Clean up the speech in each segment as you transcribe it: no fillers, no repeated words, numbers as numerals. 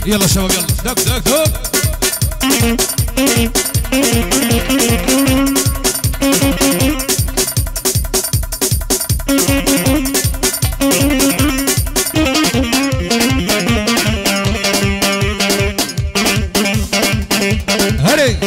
يلا شباب يلا دق دق دق. هري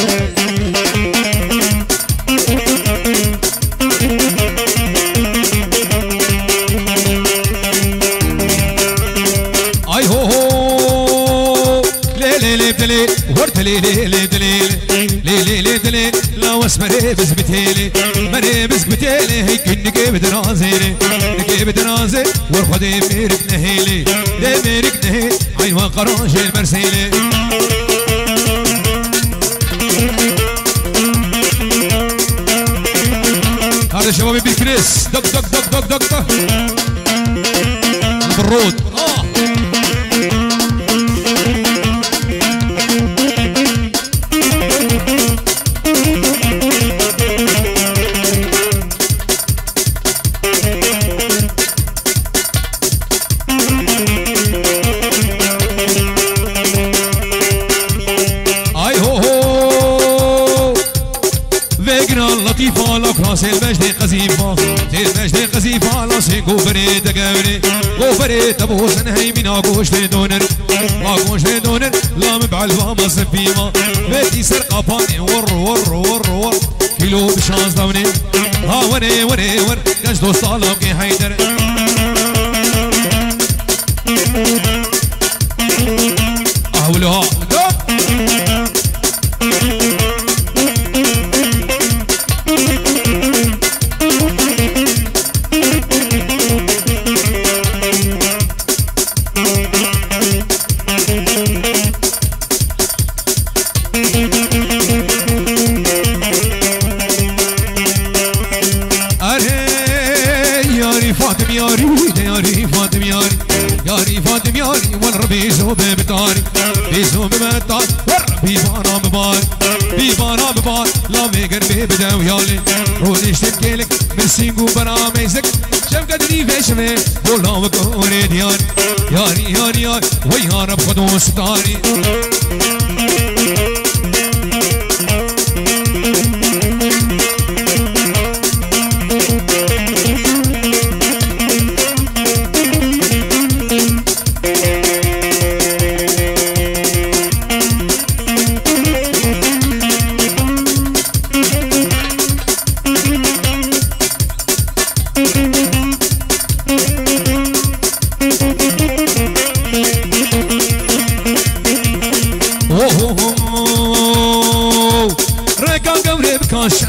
اي هو هو ليلي بدلي ورد ليلي ليلي دلي لا واسمري بزبتيلي مري بزبتيلي هيك نجيب درازيلي نجيب درازي ورخدي ميرك نهيلي دي ميرك نهي عيوان قراج المرسيلي هذا شبابي بالكريس دق دق دق دق دق البرود لطيفة لكراس المجد قزيفة المجد قزيفة لاسي غوفري تقابري غوفري تبوس نهي من اقوش لدونر اقوش لدونر لا مبعل بابا سفيمة بيتي سرقة باني ور ور ور ور كيلو بشانس دوني ها وري وري ور كاش دوست علاقي حيدر اهولها بيزو ببطاري بيزو ببطاري بيبانا ببار بيبانا ببار لا ميقر بيبدا ويالي رودي اشتكيلك من سينقو براميزك شم قدري فيشمي بولا وكوري دياري ياري ياري ياري ويهارب خدو ستاري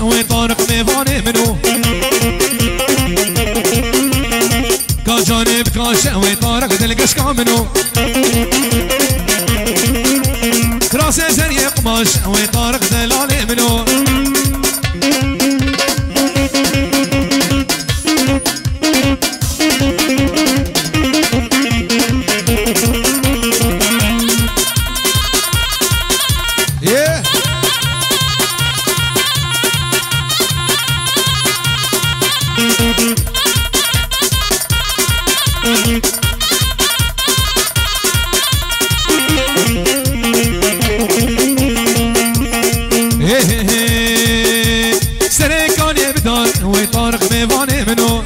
وين طارق ميفاني منو كان جانب كان وين طارق دلقش كامنو كراسي زري قماش وين طارق دلالي منو سريكاني بدار وطارق ميفاني منو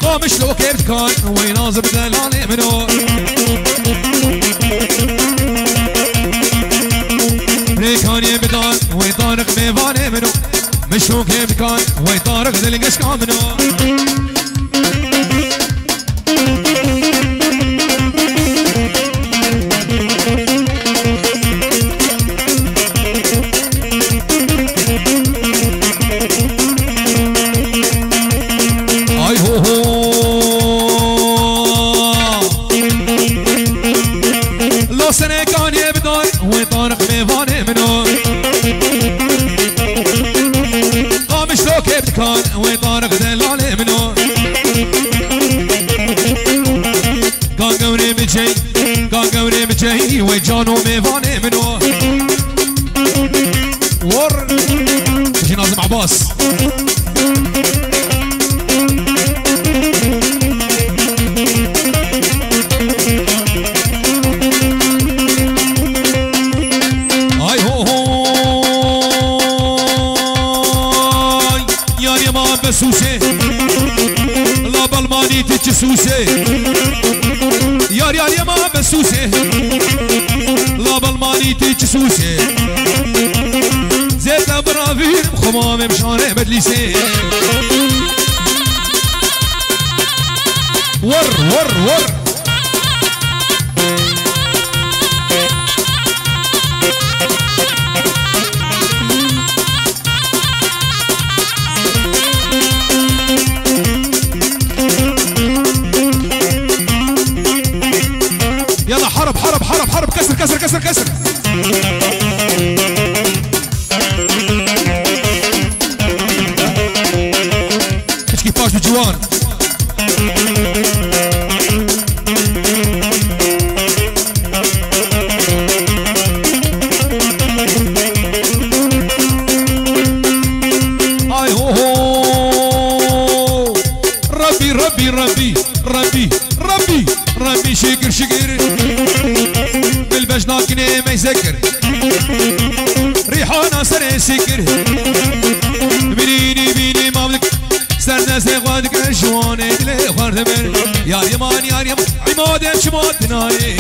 قامش لو كيف كان ويناظر دلالي منو سريكاني بدار وطارق ميفاني منو مش لو كيف كان وطارق دلقش كان منو بسوسه لا بالماني تجسوسه يا ما بسوسه لا بالماني تجسوسه زيت برافير خمام مشانه بدليسه ور يلا حرب حرب حرب حرب كسر كسر كسر كسر ايش كيفاش بالجوان اي هو ربي ربي ربي ربي ربي ربي شكر شكر بالبجناك ما يسكر ريحانا سر سكر بيني ما بدك سرنا سيغوادك الجواني دلي خارد من يا يمان عماد شماتناي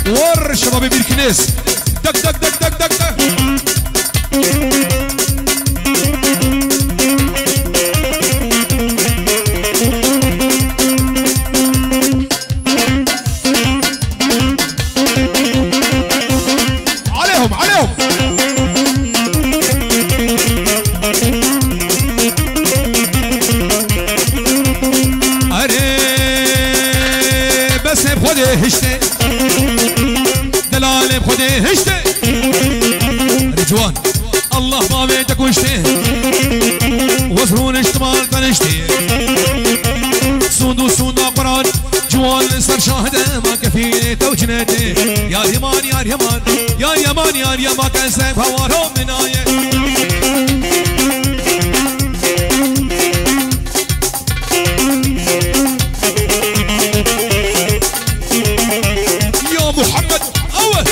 ور شبابي بالكنيس دك دك دك دك دك دك عليهم اري بس بخودي هشتي دلالي بخودي هشتي رجوان الله ما بيتك وشتي وصرون اشتمال تنشتي سوندو قران جوان صار شاهده ما كفي توجنتي يا اليمان يا اليمان يا اليمان يا اليمان كان سيف هوارهم من آيه يا محمد اول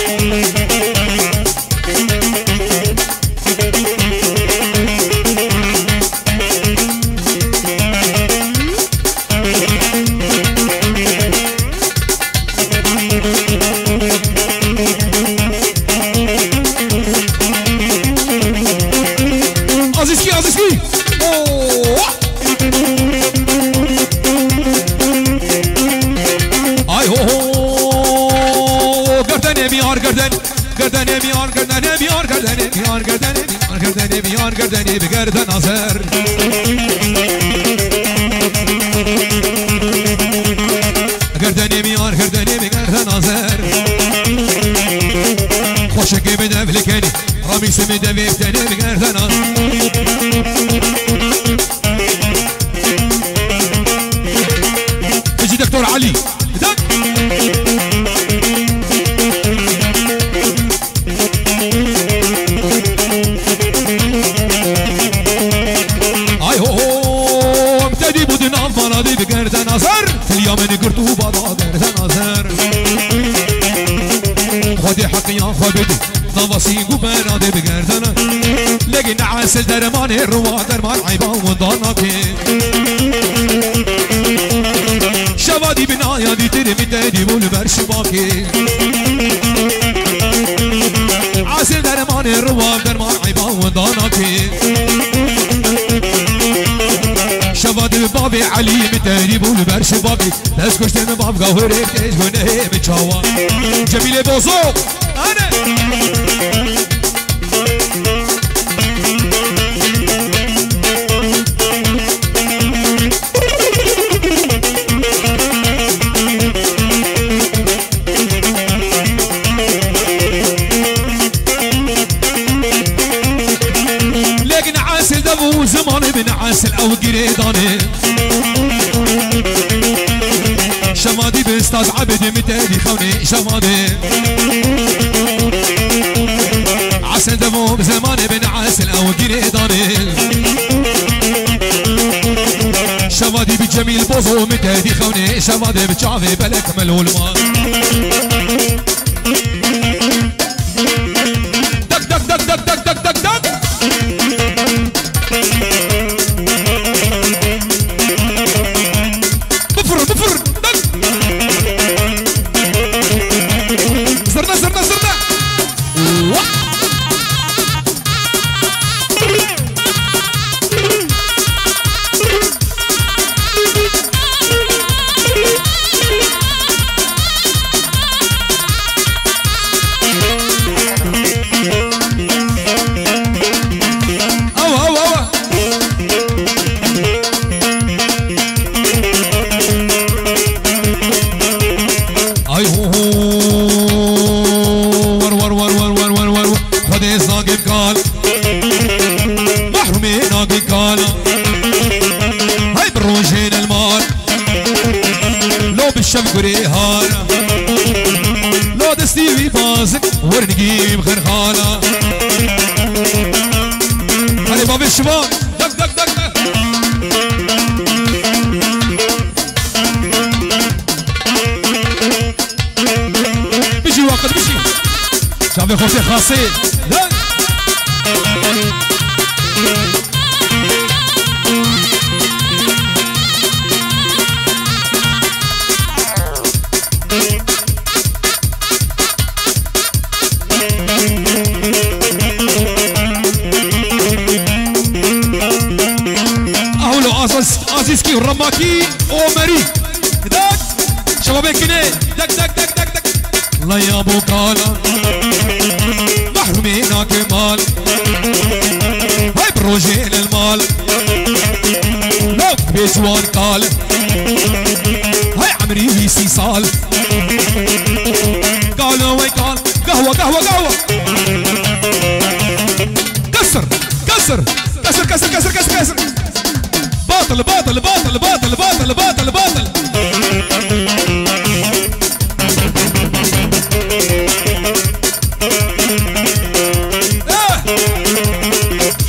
عزيزكي اي هو گردن بیار گردن بیار گردن بیار گردن بگردن آزر گردن بیار بگردن آزر خوشکی بده فلکنی رامیسی بده بفتنی بگردن آزر اجي دكتور علي دك اي هو ابتدي بدنا مرضي بقرد نظر في اليوم نقرتو بابا قرد نظر خدي حقي يا خبدي نفسي قبرادي بقردنا لقينا عسل درمان الروا درمان عيبان وضانك شوادي بنايا دي ترمي تدي والبرش باكي عسل درمان الروا درمان عيبان وضانك شوادي بابي علي متدي والبرش باكي بس كشتن باب قهوري بتيج ونه بتشاوا جميل بوزو انا لكن عاسل دبو زمان بن عاسل او قريداني شمادي باستاذ عبد متادي خوني شمادي عسل دمو بزمان بن عاسل او قريداني شمادي بجميل بوزو متادي خوني شمادي بتشافي بلك ملول ما دك دك دك دك دك دك دك دك نازك ورنقيب خرخانة هاي باب الشباب دق دق دق دق بيجي وقت بيجي شافي خوتي خاصين دق عزيزكي والرماكي وماري دك شبابي كني دك دك دك دك دك الله يا ابو كالا محرومين كمال هاي بروجين المال لو بيجوان قال هاي عمري ويسي صال قالوا وي قال قهوة قهوة قهوة كسر كسر كسر كسر كسر كسر كسر باطل باطل باطل باطل باطل باطل باطل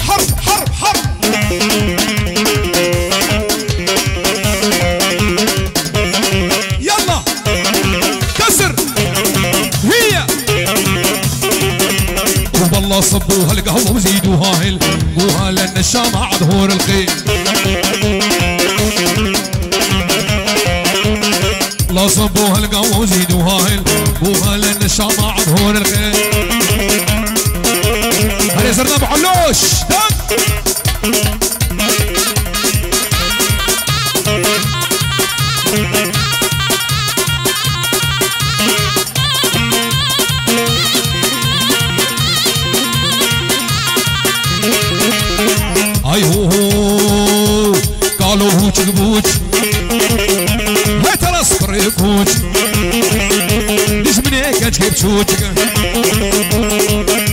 حرب حرب حرب يلا كسر هي والله صبوها القهوة وزيدوها هلقوها لأن الشامع عظهور الخيل لا صبوها القهوة وزيدوها هلقوها لأن الشامع عظهور الخيل هلي صرنا بعلوش دق اي هو قالوا هوش قبوش ما ترى صفر يكوش ليش من هيك تجيب شوشك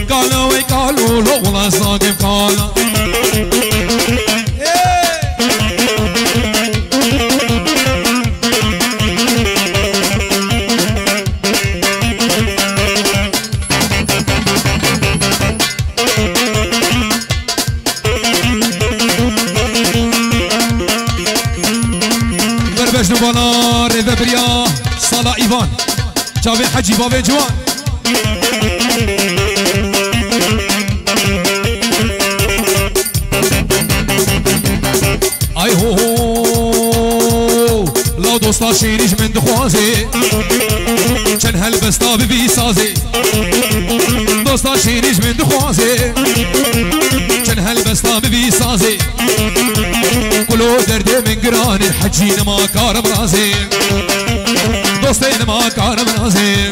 قالوا ويقالوا لو والله صاقب قالا بنا ريفا بريا صلاة إيفان جاوي حجي بابي جوان اي هو لا دوستا شيريج من دخوازي كان هالبستا ببي سازي دوستا شيريج من دخوازي كان هالبستا ببي سازي كلو دردي من قران الحجين ما كارم رازي دوستين ما كارم رازي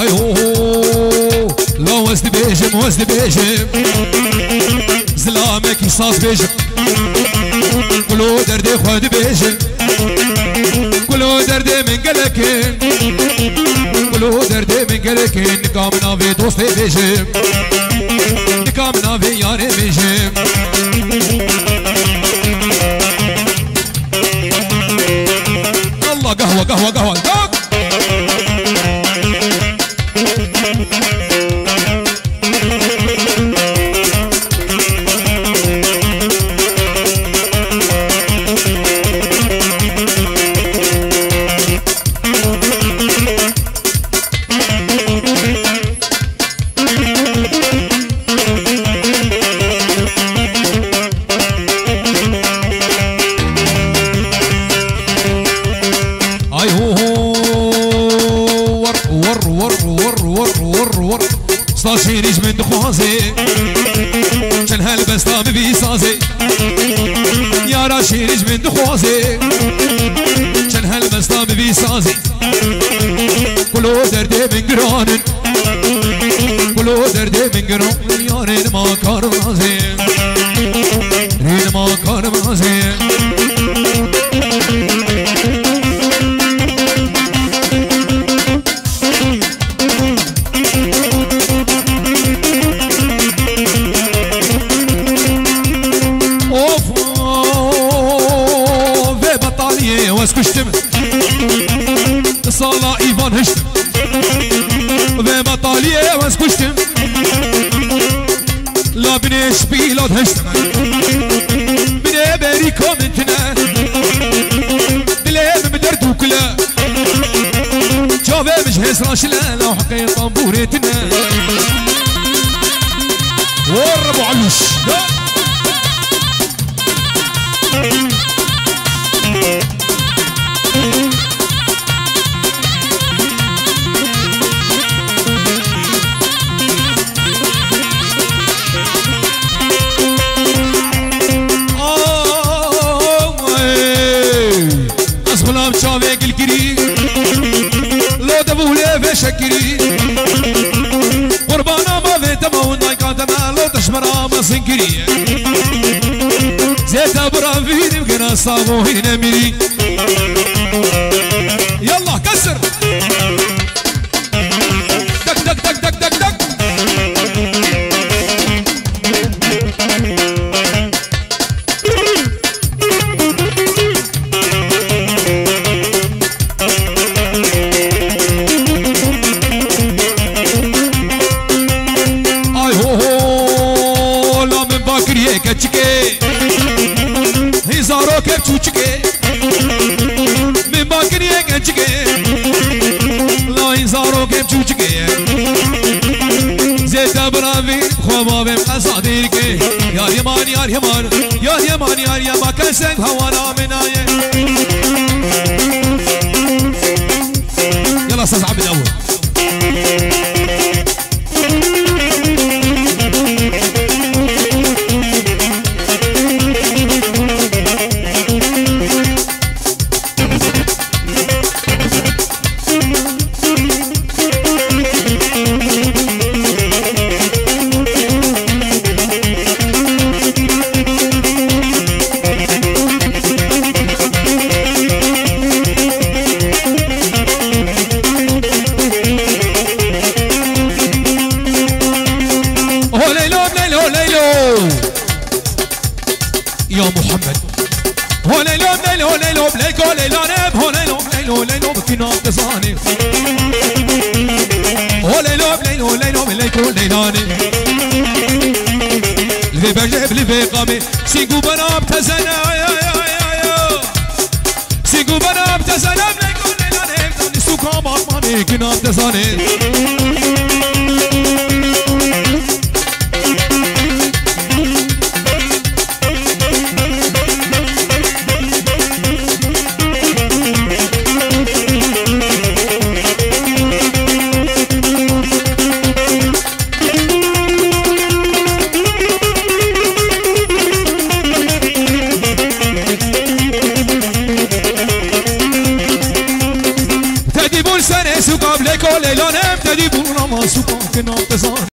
اي هو لا وزد بيجم وزد بيجم زلامك يصاص بيجم كلو دردي خود بيجم كلو دردي من قلكين كلو دردي من قلكين نكامنا في دوستي بيجم نكامنا في ياري بيجم الله قهوة قهوة قهوة شيريج من دخوازي كان هالبستا ببي سازي يا را شيريج من دخوازي كان هالبستا ببي سازي كلو دردي من قران كلو دردي من قران يا رين ما كارم رازي رين ما كارم رازي واز كشتم لا بنيش بيلاد هشتم بني بريكو منتنا دليم مدردو كلا جاوه مش هسراش لا لو حقي طنبورتنا وربو علوش غلام شافيك الكري لو دبولي في شكري قربانا ما في تمون نايكان تما لو تشمرا ما سنكري زيتا برافيني بقنا صابو هنا ميري يلا كسر دك دك دك دك دك دك كتشكي هزارو كتشكي من باكري كتشكي لا هزارو كتشكي زيت برافي خوابا بمقصاديرك يا يمان يا يمان يا يمان يا يمان كسك هوانا منايا يلا استاذ عبد الاول يا محمد هو ليلو ليلو ليلو بليكو ليلو نب هو ليلو ليلو ليلو بكنا تزاني هو ليلو ليلو ليلو بليكو ليلو نب لفي بجيب لفي قامي سيقو بنام تزانا سيقو بنام تزانا بليكو ليلو نب نسوكا مامي كنا تزاني سنة سوكا بليكو ليلو نم تدي بونا ما سوكا كنا تزان